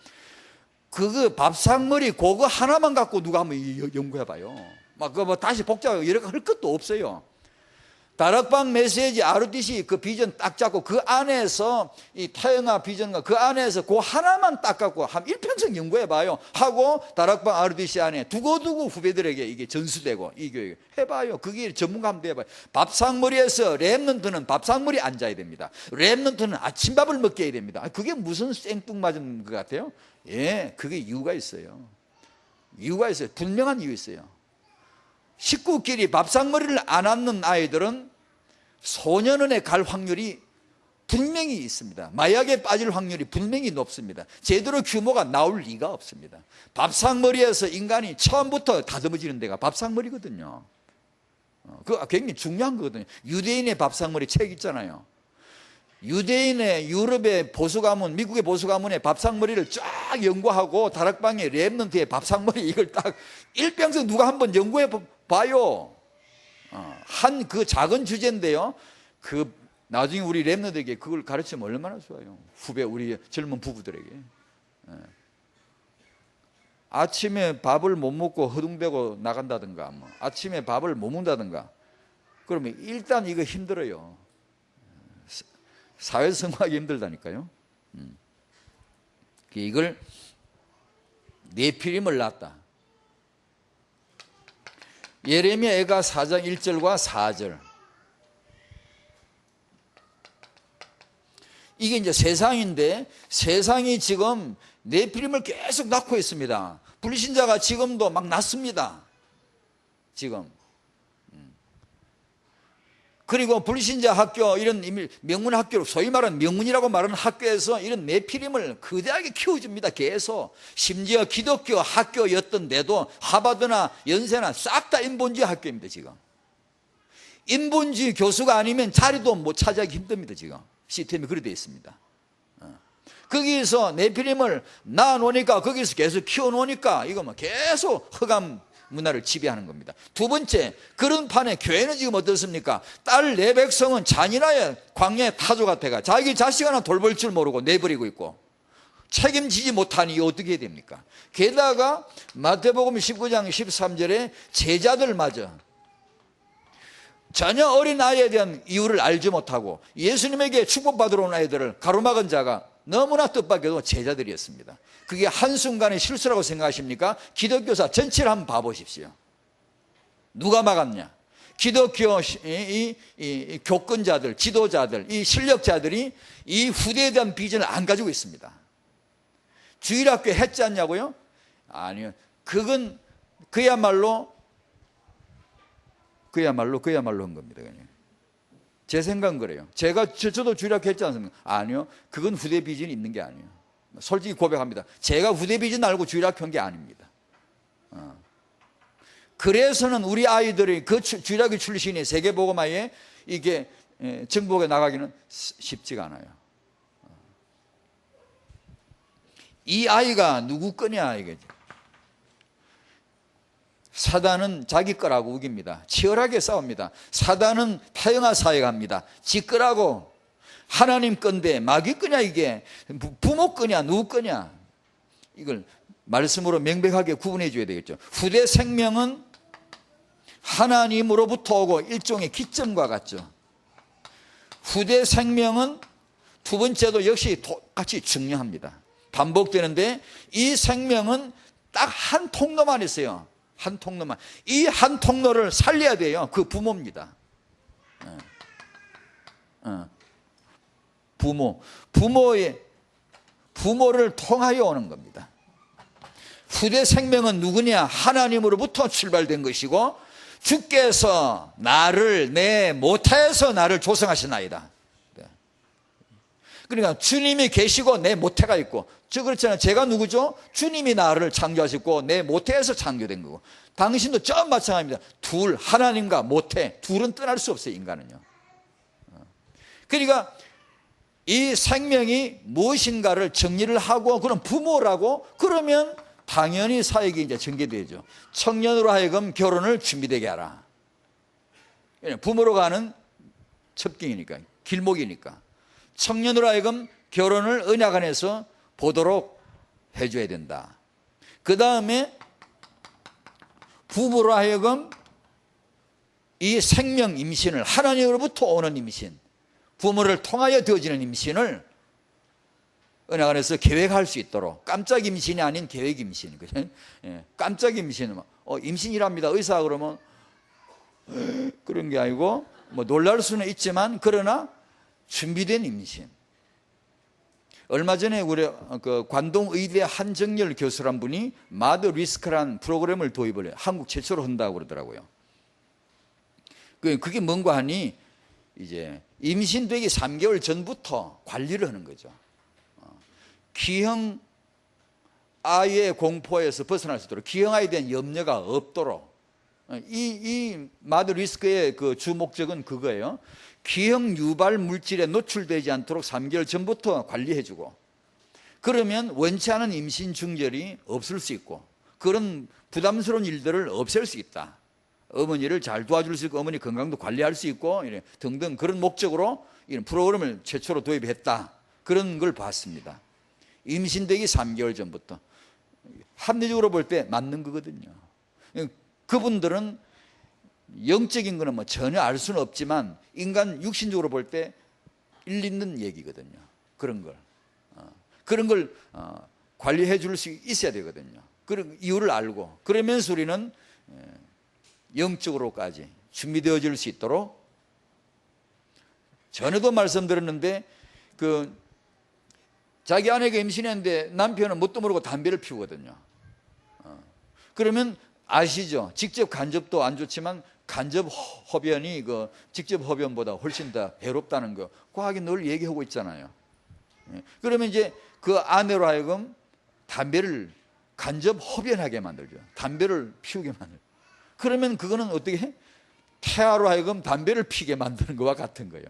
그거 밥상머리 그거 하나만 갖고 누가 한번 연구해봐요. 막 그거 뭐 다시 복잡하고 여러 가지 할 것도 없어요. 다락방 메시지 RUTC 그 비전 딱 잡고 그 안에서 이 타영아 비전과 그 안에서 그 하나만 딱 갖고 한 일평생 연구해봐요. 하고 다락방 RUTC 안에 두고두고 후배들에게 이게 전수되고 이 교육 해봐요. 그게 전문가 돼봐요. 밥상머리에서 렘넌트는 밥상머리 앉아야 됩니다. 렘넌트는 아침밥을 먹게 해야 됩니다. 그게 무슨 생뚱맞은 것 같아요? 예, 그게 이유가 있어요. 이유가 있어요. 분명한 이유 있어요. 식구끼리 밥상머리를 안 앉는 아이들은 소년원에 갈 확률이 분명히 있습니다. 마약에 빠질 확률이 분명히 높습니다. 제대로 규모가 나올 리가 없습니다. 밥상머리에서 인간이 처음부터 다듬어지는 데가 밥상머리거든요. 그거 굉장히 중요한 거거든요. 유대인의 밥상머리 책 있잖아요. 유대인의 유럽의 보수가문, 미국의 보수가문의 밥상머리를 쫙 연구하고 다락방의 렘넌트의 밥상머리 이걸 딱 일평생 누가 한번 연구해 봐요. 한 그 작은 주제인데요. 그 나중에 우리 렘넌트에게 그걸 가르치면 얼마나 좋아요. 후배 우리 젊은 부부들에게. 아침에 밥을 못 먹고 허둥대고 나간다든가, 뭐 아침에 밥을 못 먹는다든가, 그러면 일단 이거 힘들어요. 사회 생활하기 힘들다니까요. 이걸 네피림을 낳았다. 예레미야가 4장 1절과 4절. 이게 이제 세상인데 세상이 지금 네피림을 계속 낳고 있습니다. 불신자가 지금도 막 낳습니다. 지금. 그리고 불신자 학교, 이런 명문 학교, 소위 말하는 명문이라고 말하는 학교에서 이런 네피림을 거대하게 키워줍니다. 계속. 심지어 기독교 학교였던데도 하버드나 연세나 싹 다 인본주의 학교입니다. 지금. 인본주의 교수가 아니면 자리도 못 차지하기 힘듭니다. 지금. 시스템이 그렇게 되어 있습니다. 거기서 네피림을 낳아놓으니까, 거기서 계속 키워놓으니까 이거 뭐 계속 흑암 문화를 지배하는 겁니다. 두 번째, 그런 판에 교회는 지금 어떻습니까? 딸 내 백성은 잔인하여 광야의 타조가 돼가 자기 자식 하나 돌볼 줄 모르고 내버리고 있고 책임지지 못하니 이거 어떻게 해야 됩니까? 게다가 마태복음 19장 13절에 제자들마저 전혀 어린 아이에 대한 이유를 알지 못하고 예수님에게 축복받으러 온 아이들을 가로막은 자가 너무나 뜻밖에도 제자들이었습니다. 그게 한순간의 실수라고 생각하십니까? 기독교사 전체를 한번 봐보십시오. 누가 막았냐? 기독교 이 교권자들, 지도자들, 이 실력자들이 이 후대에 대한 비전을 안 가지고 있습니다. 주일학교 했지 않냐고요? 아니요. 그건 그야말로 한 겁니다. 그냥. 제 생각은 그래요. 저도 주일학교 했지 않습니까? 아니요. 그건 후대 비전이 있는 게 아니에요. 솔직히 고백합니다. 제가 후대 비전 알고 주일학교 한 게 아닙니다. 그래서는 우리 아이들이 그 주일학교 출신이 세계복음화에 이게 정복에 나가기는 쉽지가 않아요. 이 아이가 누구 거냐 이게. 사단은 자기 거라고 우깁니다. 치열하게 싸웁니다. 사단은 타영아 사역합니다. 지 거라고. 하나님 건데 마귀 거냐 이게? 부모 거냐 누구 거냐? 이걸 말씀으로 명백하게 구분해 줘야 되겠죠. 후대 생명은 하나님으로부터 오고 일종의 기점과 같죠. 후대 생명은 두 번째도 역시 똑같이 중요합니다. 반복되는데 이 생명은 딱 한 통로만 있어요. 한 통로만. 이 한 통로를 살려야 돼요. 그 부모입니다. 부모를 통하여 오는 겁니다. 후대 생명은 누구냐? 하나님으로부터 출발된 것이고 주께서 나를 내 모태에서 나를 조성하시나이다. 그러니까 주님이 계시고 내 모태가 있고, 저 그렇잖아요. 제가 누구죠? 주님이 나를 창조하셨고 내 모태에서 창조된 거고, 당신도 저 마찬가지입니다. 둘, 하나님과 모태 둘은 떠날 수 없어요. 인간은요. 그러니까 이 생명이 무엇인가를 정리를 하고, 그럼 부모라고 그러면 당연히 사역이 이제 전개되죠. 청년으로 하여금 결혼을 준비되게 하라. 부모로 가는 첩경이니까, 길목이니까. 청년으로 하여금 결혼을 언약 안에서 보도록 해줘야 된다. 그 다음에 부부로 하여금 이 생명 임신을, 하나님으로부터 오는 임신, 부모를 통하여 되어지는 임신을 은혜 안에서 계획할 수 있도록, 깜짝 임신이 아닌 계획 임신. 예, 깜짝 임신은 임신이랍니다. 의사가 그러면 그런 게 아니고 뭐 놀랄 수는 있지만 그러나 준비된 임신. 얼마 전에 우리 그 관동 의대 한정열 교수란 분이 마더 리스크라는 프로그램을 도입을 해요. 한국 최초로 한다고 그러더라고요. 그게 뭔가 하니 이제 임신되기 3개월 전부터 관리를 하는 거죠. 기형 아이의 공포에서 벗어날 수 있도록, 기형 아이에 대한 염려가 없도록. 이 마더 리스크의 그 주 목적은 그거예요. 기형 유발 물질에 노출되지 않도록 3개월 전부터 관리해주고, 그러면 원치 않은 임신 중절이 없을 수 있고, 그런 부담스러운 일들을 없앨 수 있다. 어머니를 잘 도와줄 수 있고, 어머니 건강도 관리할 수 있고, 등등 그런 목적으로 이런 프로그램을 최초로 도입했다. 그런 걸 봤습니다. 임신되기 3개월 전부터. 합리적으로 볼 때 맞는 거거든요. 그분들은 영적인 거는 뭐 전혀 알 수는 없지만 인간 육신적으로 볼 때 일 있는 얘기거든요. 그런 걸 관리해 줄 수 있어야 되거든요. 그런 이유를 알고, 그러면서 우리는 영적으로까지 준비되어질 수 있도록. 전에도 말씀드렸는데 자기 아내가 임신했는데 남편은 뭣도 모르고 담배를 피우거든요. 그러면 아시죠? 직접 간접도 안 좋지만 간접 흡연이 직접 흡연보다 훨씬 더 해롭다는 거 과학이 늘 얘기하고 있잖아요. 그러면 이제 그 아내로 하여금 담배를 간접 흡연하게 만들죠. 담배를 피우게 만들죠. 그러면 그거는 어떻게 해? 태아로 하여금 담배를 피게 만드는 것과 같은 거예요.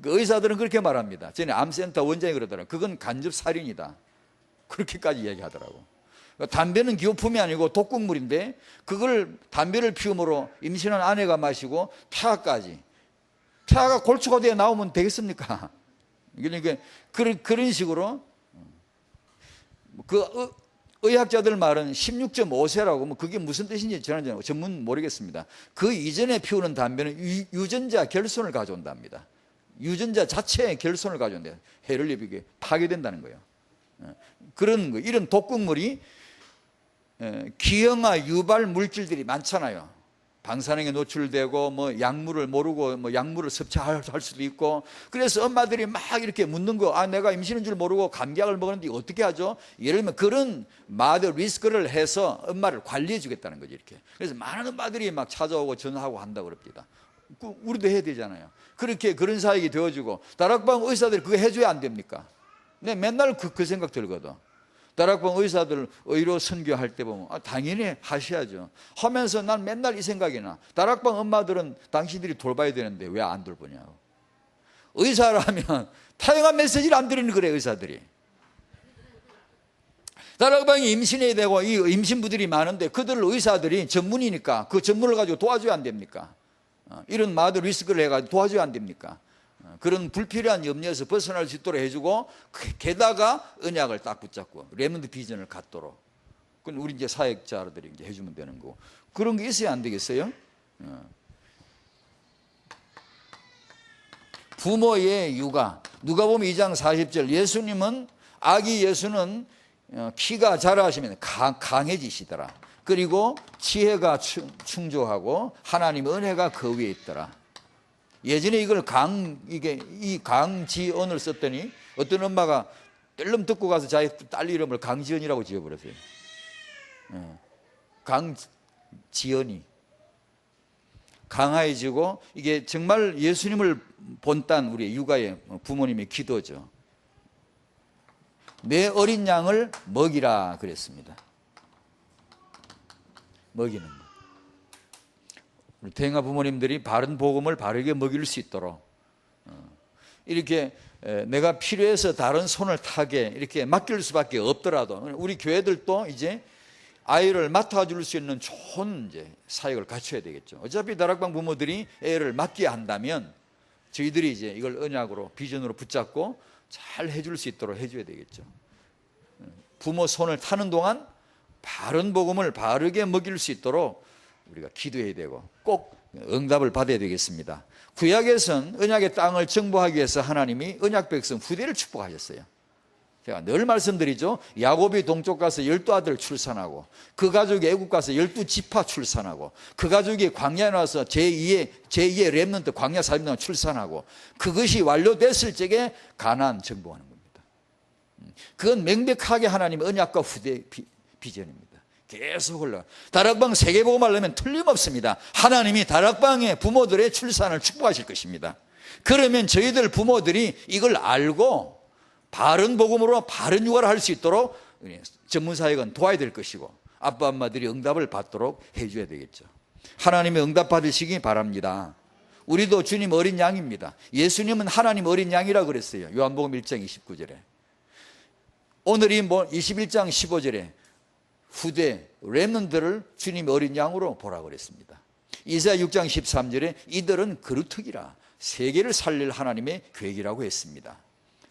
그 의사들은 그렇게 말합니다. 전에 암센터 원장이 그러더라고요. 그건 간접 살인이다. 그렇게까지 얘기하더라고. 담배는 기호품이 아니고 독극물인데 그걸 담배를 피움으로 임신한 아내가 마시고 태아가 골초가 되어 나오면 되겠습니까? 그러니까 그런 식으로 의학자들 말은 16.5세라고, 뭐 그게 무슨 뜻인지 저는 전문 모르겠습니다. 그 이전에 피우는 담배는 유전자 결손을 가져온답니다. 유전자 자체의 결손을 가져온대요. 해를 입히게 파괴된다는 거예요. 그런 거, 이런 독극물이 기형아 유발 물질들이 많잖아요. 방사능에 노출되고 뭐 약물을 모르고 뭐 약물을 섭취할 수도 있고, 그래서 엄마들이 막 이렇게 묻는 거, 내가 임신인 줄 모르고 감기약을 먹었는데 어떻게 하죠? 예를 들면 그런 마더 리스크를 해서 엄마를 관리해 주겠다는 거죠. 이렇게. 그래서 많은 엄마들이 막 찾아오고 전화하고 한다고 그럽니다. 우리도 해야 되잖아요. 그렇게 그런 사역이 되어주고, 다락방 의사들이 그거 해줘야 안 됩니까? 네, 맨날 그 생각 들거든. 다락방 의사들 의료 선교할 때 보면 당연히 하셔야죠. 하면서 난 맨날 이 생각이 나. 다락방 엄마들은 당신들이 돌봐야 되는데 왜 안 돌보냐고. 의사라면 타영한 메시지를 안 드리는 그래, 의사들이. 다락방이 임신해야 되고 이 임신부들이 많은데 그들을 의사들이 전문이니까 그 전문을 가지고 도와줘야 안 됩니까? 이런 마더 리스크를 해가지고 도와줘야 안 됩니까? 그런 불필요한 염려에서 벗어날 수 있도록 해주고, 게다가 언약을 딱 붙잡고 레몬드 비전을 갖도록. 그건 우리 이제 사역자들이 이제 해주면 되는 거고. 그런 게 있어야 안 되겠어요? 부모의 육아. 누가복음 2장 40절. 예수님은, 아기 예수는 키가 자라시면 강해지시더라. 그리고 지혜가 충족하고 하나님의 은혜가 그 위에 있더라. 예전에 이걸 이 강지언을 썼더니 어떤 엄마가 뜰름 듣고 가서 자기 딸 이름을 강지언이라고 지어버렸어요. 강지언이 강화해지고, 이게 정말 예수님을 본딴 우리 육아의 부모님의 기도죠. 내 어린 양을 먹이라 그랬습니다. 먹이는 거. 우리 대행아 부모님들이 바른 복음을 바르게 먹일 수 있도록 이렇게 내가 필요해서 다른 손을 타게 이렇게 맡길 수밖에 없더라도, 우리 교회들도 이제 아이를 맡아줄 수 있는 좋은 이제 사역을 갖춰야 되겠죠. 어차피 다락방 부모들이 애를 맡겨야 한다면 저희들이 이제 이걸 언약으로 비전으로 붙잡고 잘 해줄 수 있도록 해줘야 되겠죠. 부모 손을 타는 동안 바른 복음을 바르게 먹일 수 있도록 우리가 기도해야 되고 꼭 응답을 받아야 되겠습니다. 구약에서는 언약의 땅을 정복하기 위해서 하나님이 언약 백성 후대를 축복하셨어요. 제가 늘 말씀드리죠. 야곱이 동쪽 가서 12아들 출산하고, 그 가족이 애국 가서 12지파 출산하고, 그 가족이 광야에 나와서 제2의 렘넌트 광야 40년 출산하고, 그것이 완료됐을 적에 가나안 정복하는 겁니다. 그건 명백하게 하나님의 언약과 후대 비전입니다. 계속 올라가. 다락방 세계복음을 하려면 틀림없습니다. 하나님이 다락방의 부모들의 출산을 축복하실 것입니다. 그러면 저희들 부모들이 이걸 알고 바른 복음으로 바른 육아를 할 수 있도록 전문사역은 도와야 될 것이고, 아빠 엄마들이 응답을 받도록 해줘야 되겠죠. 하나님의 응답 받으시기 바랍니다. 우리도 주님 어린 양입니다. 예수님은 하나님 어린 양이라고 그랬어요. 요한복음 1장 29절에. 오늘이 21장 15절에 후대 렘넌트를 주님 어린 양으로 보라고 그랬습니다. 이사야 6장 13절에 이들은 그루터기라, 세계를 살릴 하나님의 계획이라고 했습니다.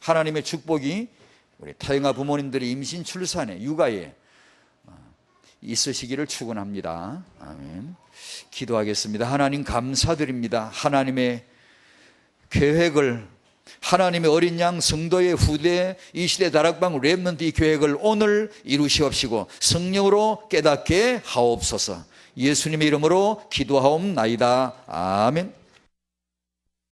하나님의 축복이 우리 타영아 부모님들의 임신 출산에 육아에 있으시기를 축원합니다. 아멘. 기도하겠습니다. 하나님 감사드립니다. 하나님의 계획을, 하나님의 어린 양 성도의 후대 이 시대 다락방 렘넌트 이 계획을 오늘 이루시옵시고 성령으로 깨닫게 하옵소서. 예수님의 이름으로 기도하옵나이다. 아멘.